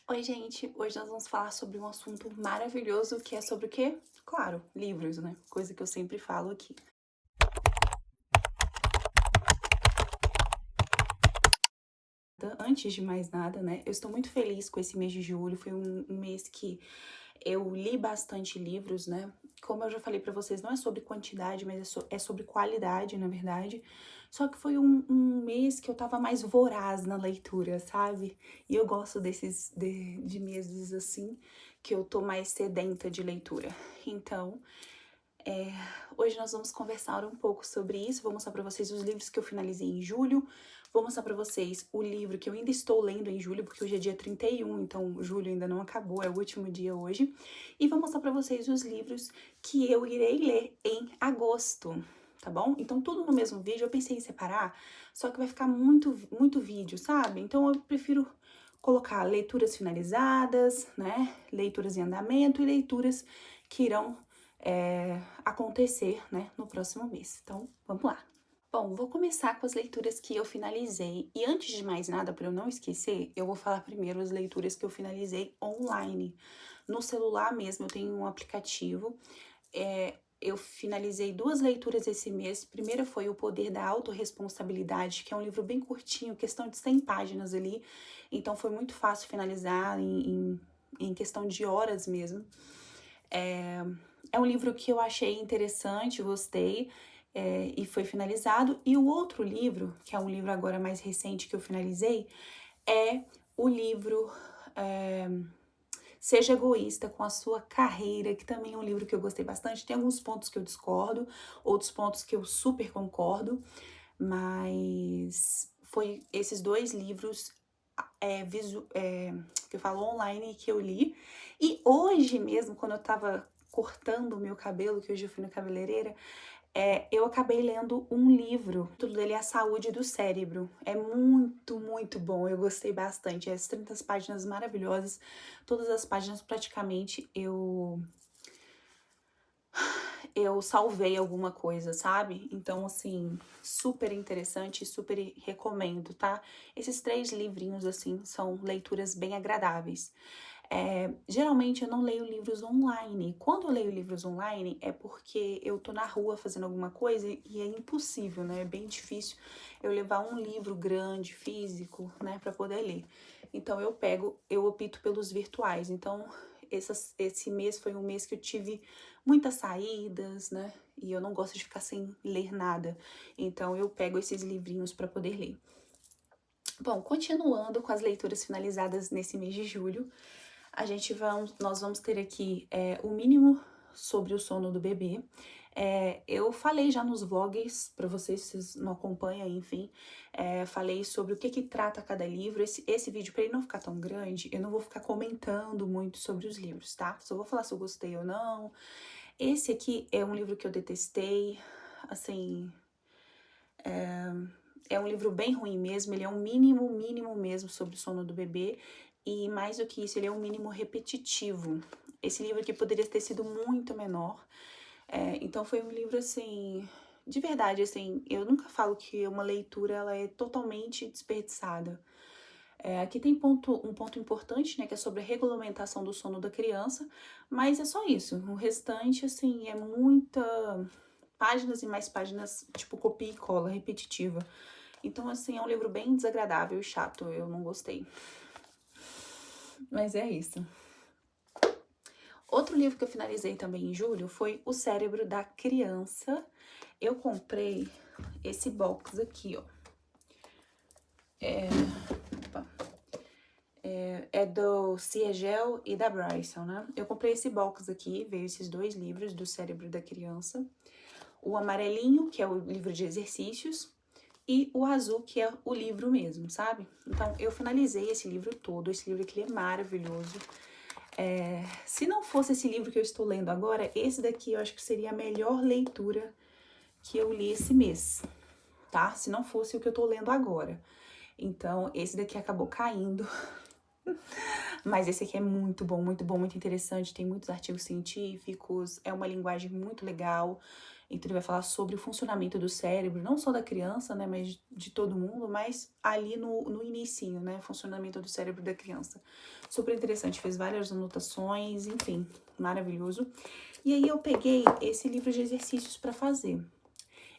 Oi, gente! Hoje nós vamos falar sobre um assunto maravilhoso que é sobre o quê? Claro, livros, né? Coisa que eu sempre falo aqui. Antes de mais nada, né? Eu estou muito feliz com esse mês de julho. Foi um mês que eu li bastante livros, né? Como eu já falei pra vocês, não é sobre quantidade, mas é sobre qualidade, na verdade. Só que foi um mês que eu tava mais voraz na leitura, sabe? E eu gosto de meses assim, que eu tô mais sedenta de leitura. Então, hoje nós vamos conversar um pouco sobre isso. Vou mostrar pra vocês os livros que eu finalizei em julho. Vou mostrar pra vocês o livro que eu ainda estou lendo em julho, porque hoje é dia 31, então julho ainda não acabou, é o último dia hoje. E vou mostrar pra vocês os livros que eu irei ler em agosto, tá bom? Então tudo no mesmo vídeo. Eu pensei em separar, só que vai ficar muito vídeo, sabe? Então eu prefiro colocar leituras finalizadas, né? Leituras em andamento e leituras que irão acontecer, né, no próximo mês. Então, vamos lá. Bom, vou começar com as leituras que eu finalizei. E antes de mais nada, para eu não esquecer, eu vou falar primeiro as leituras que eu finalizei online. No celular mesmo, eu tenho um aplicativo. Eu finalizei 2 leituras esse mês. A primeira foi O Poder da Autorresponsabilidade, que é um livro bem curtinho, questão de 100 páginas ali. Então, foi muito fácil finalizar em questão de horas mesmo. É um livro que eu achei interessante, gostei, e foi finalizado. E o outro livro, que é um livro agora mais recente que eu finalizei, é o livro Seja Egoísta com a Sua Carreira, que também é um livro que eu gostei bastante. Tem alguns pontos que eu discordo, outros pontos que eu super concordo, mas foi esses 2 livros que eu falo online que eu li. E hoje mesmo, quando eu tava cortando o meu cabelo, que hoje eu fui na cabeleireira, eu acabei lendo um livro. O título dele é A Saúde do Cérebro. É muito bom. Eu gostei bastante. As 30 páginas maravilhosas. Todas as páginas praticamente eu salvei alguma coisa, sabe? Então, assim, super interessante, super recomendo, tá? Esses 3 livrinhos, assim, são leituras bem agradáveis. Geralmente eu não leio livros online. Quando eu leio livros online é porque eu tô na rua fazendo alguma coisa e é impossível, né? É bem difícil eu levar um livro grande, físico, né, pra poder ler. Então eu opto pelos virtuais. Então, esse mês foi um mês que eu tive muitas saídas, né? E eu não gosto de ficar sem ler nada. Então eu pego esses livrinhos para poder ler. Bom, continuando com as leituras finalizadas nesse mês de julho, nós vamos ter aqui o mínimo sobre o sono do bebê. Eu falei já nos vlogs, para vocês, se vocês não acompanham, enfim, falei sobre o que trata cada livro. Esse vídeo, para ele não ficar tão grande, eu não vou ficar comentando muito sobre os livros, tá? Só vou falar se eu gostei ou não. Esse aqui é um livro que eu detestei, assim, é um livro bem ruim mesmo. Ele é um mínimo mesmo sobre o sono do bebê, e mais do que isso, ele é um mínimo repetitivo. Esse livro aqui poderia ter sido muito menor. Então foi um livro, assim, de verdade, assim, eu nunca falo que uma leitura ela é totalmente desperdiçada. Aqui tem um ponto importante, né, que é sobre a regulamentação do sono da criança, mas é só isso. O restante, assim, é muita páginas e mais páginas, tipo copia e cola, repetitiva. Então, assim, é um livro bem desagradável e chato, eu não gostei. Mas é isso. Outro livro que eu finalizei também em julho foi O Cérebro da Criança. Eu comprei esse box aqui, ó. É do Ciegel e da Bryson, né? Eu comprei esse box aqui, veio esses 2 livros do Cérebro da Criança. O amarelinho, que é o livro de exercícios, e o azul, que é o livro mesmo, sabe? Então, eu finalizei esse livro todo. Esse livro aqui é maravilhoso. Se não fosse esse livro que eu estou lendo agora, esse daqui eu acho que seria a melhor leitura que eu li esse mês, tá? Se não fosse o que eu tô lendo agora. Então, esse daqui acabou caindo. Mas esse aqui é muito bom, muito interessante. Tem muitos artigos científicos, é uma linguagem muito legal. Então ele vai falar sobre o funcionamento do cérebro, não só da criança, né, mas de todo mundo, mas ali no inicinho, né, funcionamento do cérebro da criança. Super interessante, fez várias anotações, enfim, maravilhoso. E aí eu peguei esse livro de exercícios para fazer.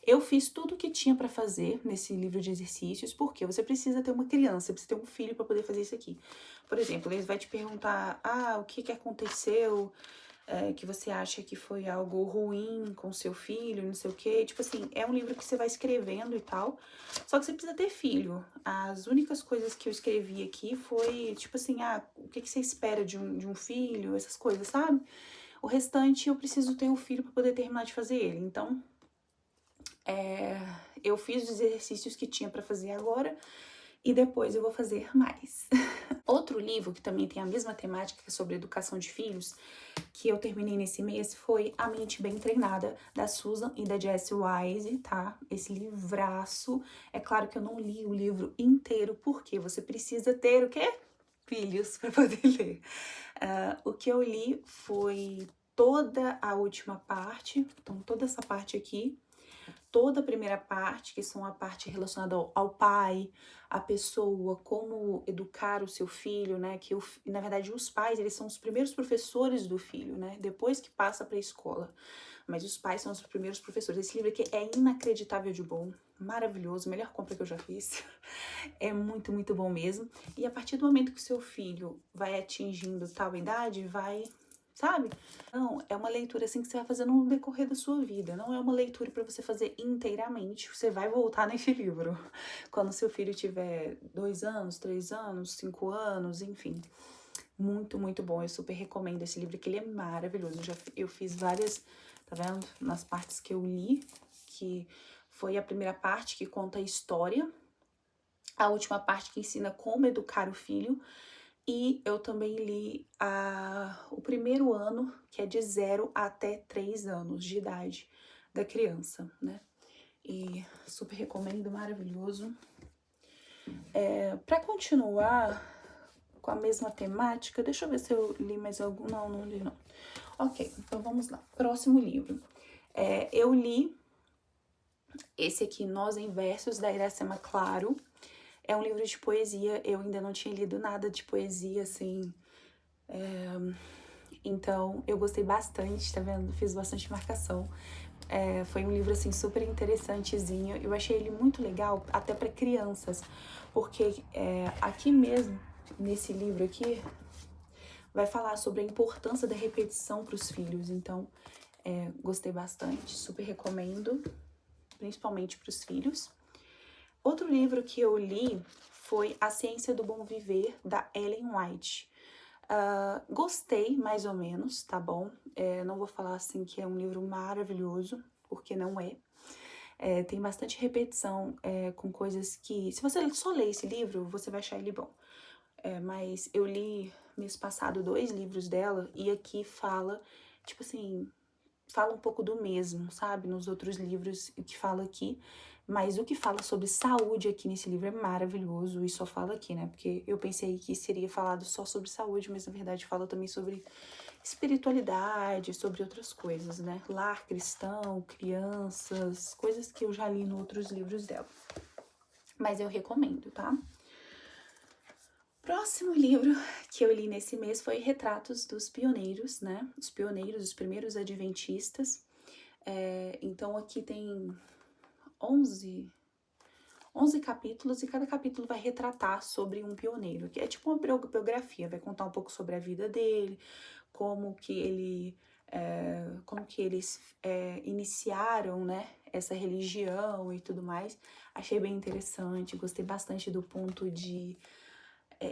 Eu fiz tudo o que tinha para fazer nesse livro de exercícios, porque você precisa ter uma criança, precisa ter um filho para poder fazer isso aqui. Por exemplo, ele vai te perguntar, o que aconteceu, que você acha que foi algo ruim com seu filho, não sei o quê. Tipo assim, é um livro que você vai escrevendo e tal, só que você precisa ter filho. As únicas coisas que eu escrevi aqui foi, tipo assim, o que você espera de um filho, essas coisas, sabe? O restante eu preciso ter um filho para poder terminar de fazer ele. Então, eu fiz os exercícios que tinha para fazer agora e depois eu vou fazer mais. Outro livro que também tem a mesma temática, que é sobre educação de filhos, que eu terminei nesse mês, foi A Mente Bem Treinada, da Susan e da Jessie Wise, tá? Esse livraço. É claro que eu não li o livro inteiro, porque você precisa ter o quê? Filhos para poder ler. O que eu li foi toda a última parte, então toda essa parte aqui, toda a primeira parte, que são a parte relacionada ao pai, a pessoa, como educar o seu filho, né? Que na verdade os pais, eles são os primeiros professores do filho, né? Depois que passa para a escola. Mas os pais são os primeiros professores. Esse livro aqui é inacreditável de bom, maravilhoso, melhor compra que eu já fiz. É muito, muito bom mesmo. E a partir do momento que o seu filho vai atingindo tal idade, sabe? Não, é uma leitura assim que você vai fazendo no decorrer da sua vida. Não é uma leitura para você fazer inteiramente. Você vai voltar nesse livro quando seu filho tiver 2 anos, 3 anos, 5 anos, enfim. Muito, muito bom. Eu super recomendo esse livro, que ele é maravilhoso. Eu fiz várias, tá vendo? Nas partes que eu li, que foi a primeira parte que conta a história, a última parte que ensina como educar o filho, e eu também li o primeiro ano, que é de 0 até 3 anos de idade da criança, né? E super recomendo, maravilhoso. Para continuar com a mesma temática, deixa eu ver se eu li mais algum. Não, não li não. Ok, então vamos lá. Próximo livro. Eu li esse aqui, Nós em Versos, da Iracema Claro. É um livro de poesia, eu ainda não tinha lido nada de poesia, assim, então eu gostei bastante, tá vendo? Fiz bastante marcação. Foi um livro, assim, super interessantezinho. Eu achei ele muito legal, até para crianças, porque aqui mesmo, nesse livro aqui, vai falar sobre a importância da repetição para os filhos. Então, gostei bastante, super recomendo, principalmente para os filhos. Outro livro que eu li foi A Ciência do Bom Viver, da Ellen White. Gostei, mais ou menos, tá bom? Não vou falar assim que é um livro maravilhoso, porque não é. Tem bastante repetição com coisas que... Se você só ler esse livro, você vai achar ele bom. Mas eu li mês passado 2 livros dela, e aqui fala, tipo assim, fala um pouco do mesmo, sabe? Nos outros livros, o que fala aqui. Mas o que fala sobre saúde aqui nesse livro é maravilhoso, e só fala aqui, né? Porque eu pensei que seria falado só sobre saúde, mas na verdade fala também sobre espiritualidade, sobre outras coisas, né? Lar cristão, crianças, coisas que eu já li em outros livros dela. Mas eu recomendo, tá? Próximo livro que eu li nesse mês foi Retratos dos Pioneiros, né? Os pioneiros, os primeiros adventistas. Então aqui tem 11 capítulos, e cada capítulo vai retratar sobre um pioneiro, que é tipo uma biografia, vai contar um pouco sobre a vida dele, como que eles iniciaram, né, essa religião e tudo mais. Achei bem interessante, gostei bastante do ponto de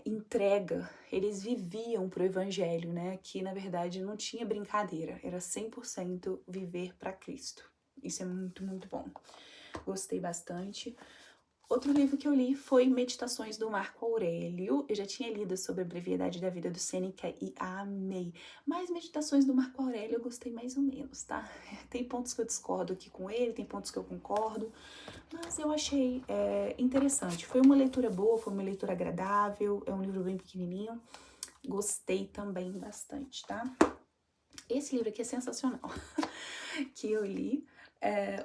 entrega. Eles viviam pro evangelho, né, que na verdade não tinha brincadeira, era 100% viver para Cristo. Isso é muito, muito bom. Gostei bastante. Outro livro que eu li foi Meditações do Marco Aurélio. Eu já tinha lido sobre a brevidade da vida do Sêneca e amei. Mas Meditações do Marco Aurélio eu gostei mais ou menos, tá? Tem pontos que eu discordo aqui com ele, tem pontos que eu concordo, mas eu achei interessante. Foi uma leitura boa, foi uma leitura agradável, é um livro bem pequenininho. Gostei também bastante, tá? Esse livro aqui é sensacional, que eu li.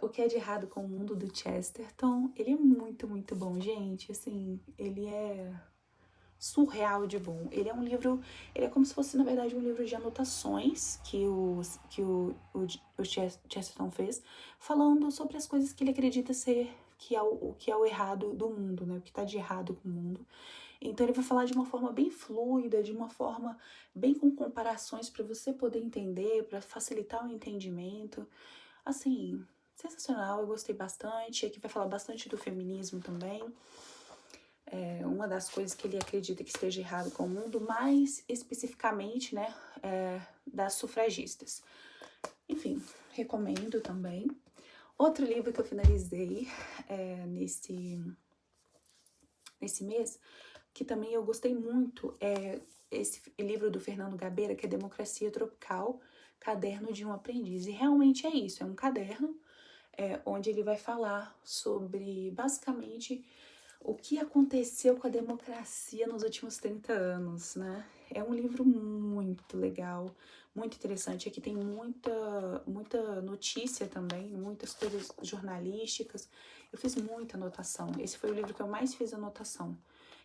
O que é de errado com o mundo do Chesterton, ele é muito, muito bom, gente. Assim, ele é surreal de bom. Ele é um livro, ele é como se fosse, na verdade, um livro de anotações que o Chesterton fez, falando sobre as coisas que ele acredita ser o que é o errado do mundo, né? O que tá de errado com o mundo. Então ele vai falar de uma forma bem fluida, de uma forma bem com comparações para você poder entender, para facilitar o entendimento. Assim, sensacional, eu gostei bastante. Aqui vai falar bastante do feminismo também. Uma das coisas que ele acredita que esteja errado com o mundo, mais especificamente, né, das sufragistas. Enfim, recomendo também. Outro livro que eu finalizei nesse mês, que também eu gostei muito, é esse livro do Fernando Gabeira, que é Democracia Tropical, Caderno de um Aprendiz. E realmente é isso, é um caderno onde ele vai falar sobre, basicamente, o que aconteceu com a democracia nos últimos 30 anos, né? É um livro muito legal, muito interessante. Aqui tem muita notícia também, muitas coisas jornalísticas. Eu fiz muita anotação. Esse foi o livro que eu mais fiz anotação.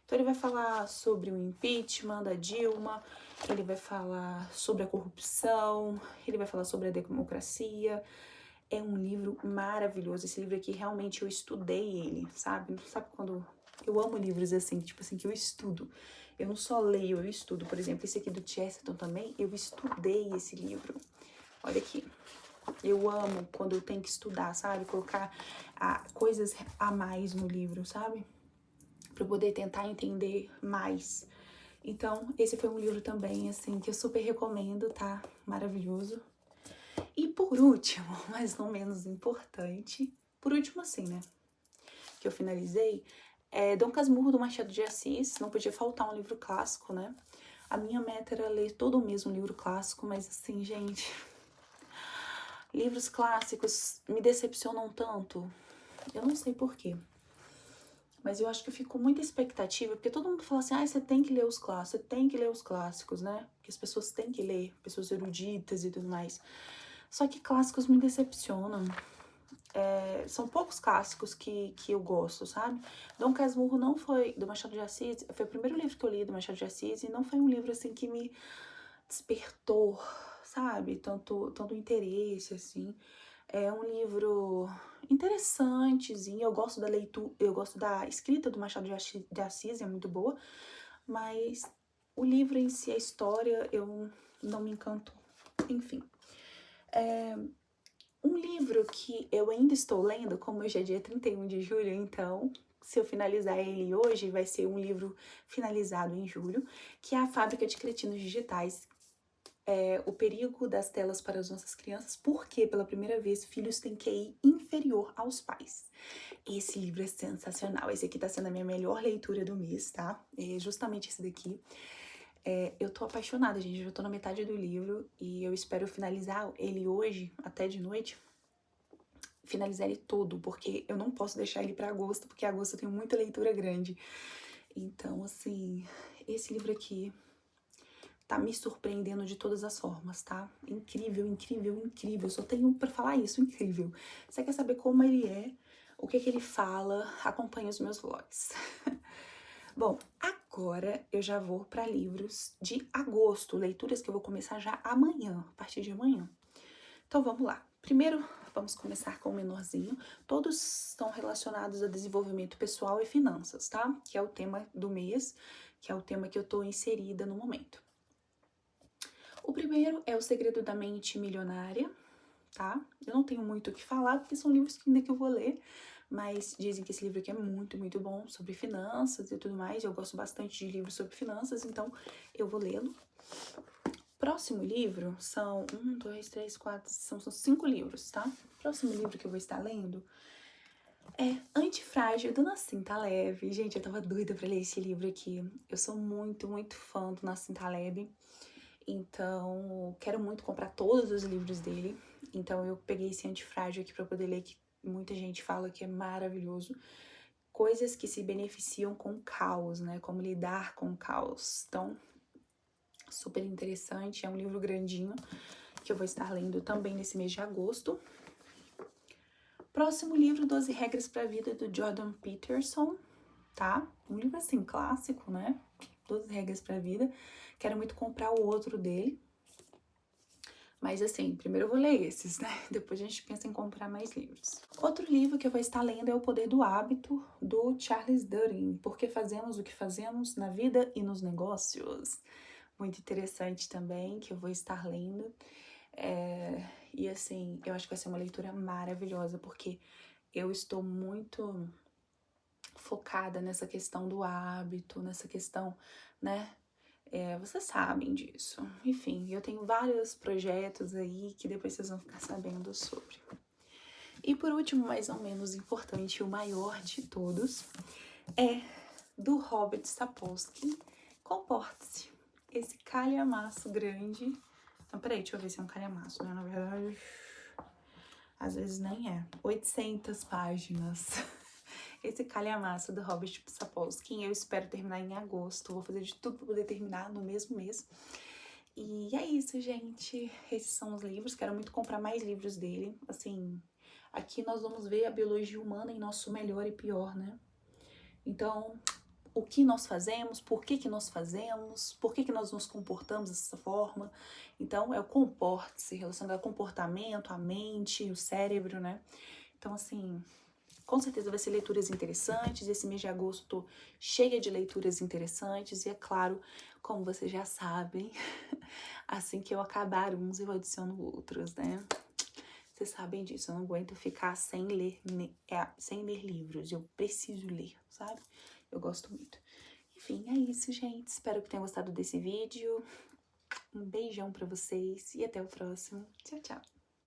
Então ele vai falar sobre o impeachment da Dilma, ele vai falar sobre a corrupção, ele vai falar sobre a democracia. É um livro maravilhoso. Esse livro aqui, realmente, eu estudei ele, sabe? Sabe quando... Eu amo livros assim, tipo assim, que eu estudo. Eu não só leio, eu estudo. Por exemplo, esse aqui do Chesterton também, eu estudei esse livro. Olha aqui. Eu amo quando eu tenho que estudar, sabe? Colocar coisas a mais no livro, sabe? Pra eu poder tentar entender mais. Então, esse foi um livro também, assim, que eu super recomendo, tá? Maravilhoso. E por último, mas não menos importante, por último assim, né, que eu finalizei, é Dom Casmurro do Machado de Assis. Não podia faltar um livro clássico, né? A minha meta era ler todo mês um livro clássico, mas assim, gente, livros clássicos me decepcionam tanto. Eu não sei porquê, mas eu acho que eu fico com muita expectativa, porque todo mundo fala assim, você tem que ler os clássicos, você tem que ler os clássicos, né? Porque as pessoas têm que ler, pessoas eruditas e tudo mais. Só que clássicos me decepcionam. São poucos clássicos que eu gosto, sabe? Dom Casmurro não foi, do Machado de Assis, foi o primeiro livro que eu li do Machado de Assis, e não foi um livro, assim, que me despertou, sabe? Tanto interesse, assim. É um livro interessantezinho, eu gosto da leitura, eu gosto da escrita do Machado de Assis, é muito boa, mas o livro em si, a história, eu não me encantou. Enfim. Um livro que eu ainda estou lendo, como hoje é dia 31 de julho, então, se eu finalizar ele hoje, vai ser um livro finalizado em julho, que é A Fábrica de Cretinos Digitais, O Perigo das Telas para as Nossas Crianças, porque, pela primeira vez, filhos têm QI inferior aos pais. Esse livro é sensacional, esse aqui tá sendo a minha melhor leitura do mês, tá? É justamente esse daqui. Eu tô apaixonada, gente, eu já tô na metade do livro e eu espero finalizar ele hoje, até de noite, finalizar ele todo, porque eu não posso deixar ele para agosto, porque agosto eu tenho muita leitura grande. Então, assim, esse livro aqui tá me surpreendendo de todas as formas, tá? Incrível, incrível, incrível. Só tenho pra falar isso, incrível. Você quer saber como ele é, o que ele fala, acompanhe os meus vlogs. Bom, agora eu já vou para livros de agosto, leituras que eu vou começar já amanhã, a partir de amanhã. Então vamos lá. Primeiro, vamos começar com o menorzinho. Todos estão relacionados a desenvolvimento pessoal e finanças, tá? Que é o tema do mês, que é o tema que eu tô inserida no momento. O primeiro é O Segredo da Mente Milionária, tá? Eu não tenho muito o que falar, porque são livros que ainda que eu vou ler, mas dizem que esse livro aqui é muito, muito bom, sobre finanças e tudo mais. Eu gosto bastante de livros sobre finanças, então eu vou lê-lo. Próximo livro são 5 livros, tá? Próximo livro que eu vou estar lendo é Antifrágil, do Nassim Taleb. Gente, eu tava doida pra ler esse livro aqui. Eu sou muito, muito fã do Nassim Taleb, então quero muito comprar todos os livros dele. Então eu peguei esse Antifrágil aqui pra poder ler, que muita gente fala que é maravilhoso. Coisas que se beneficiam com o caos, né? Como lidar com o caos. Então, super interessante, é um livro grandinho que eu vou estar lendo também nesse mês de agosto. Próximo livro, 12 Regras para a Vida, do Jordan Peterson, tá? Um livro, assim, clássico, né? 12 Regras para a Vida. Quero muito comprar o outro dele. Mas, assim, primeiro eu vou ler esses, né? Depois a gente pensa em comprar mais livros. Outro livro que eu vou estar lendo é O Poder do Hábito, do Charles Duhigg. Porque fazemos o que fazemos na vida e nos negócios. Muito interessante também, que eu vou estar lendo. E assim, eu acho que vai ser uma leitura maravilhosa, porque eu estou muito focada nessa questão do hábito, nessa questão, né? Vocês sabem disso. Enfim, eu tenho vários projetos aí que depois vocês vão ficar sabendo sobre. E por último, mais ou menos importante, o maior de todos, é do Robert Sapolsky, Comporte-se. Esse calhamaço grande. Então, peraí, deixa eu ver se é um calhamaço, né? Na verdade, às vezes nem é. 800 páginas. Esse calhamaço do Robert Sapolsky, eu espero terminar em agosto. Vou fazer de tudo para poder terminar no mesmo mês. E é isso, gente. Esses são os livros. Quero muito comprar mais livros dele. Assim, aqui nós vamos ver a biologia humana em nosso melhor e pior, né? Então, o que nós fazemos, por que nós fazemos, por que nós nos comportamos dessa forma. Então, é o comporte-se, relacionado ao comportamento, a mente, o cérebro, né? Então, assim, com certeza vai ser leituras interessantes. Esse mês de agosto tô cheia de leituras interessantes. E é claro, como vocês já sabem, assim que eu acabar uns, eu adiciono outros, né? Vocês sabem disso, eu não aguento ficar sem ler livros. Eu preciso ler, sabe? Eu gosto muito. Enfim, é isso, gente. Espero que tenham gostado desse vídeo. Um beijão pra vocês e até o próximo. Tchau, tchau.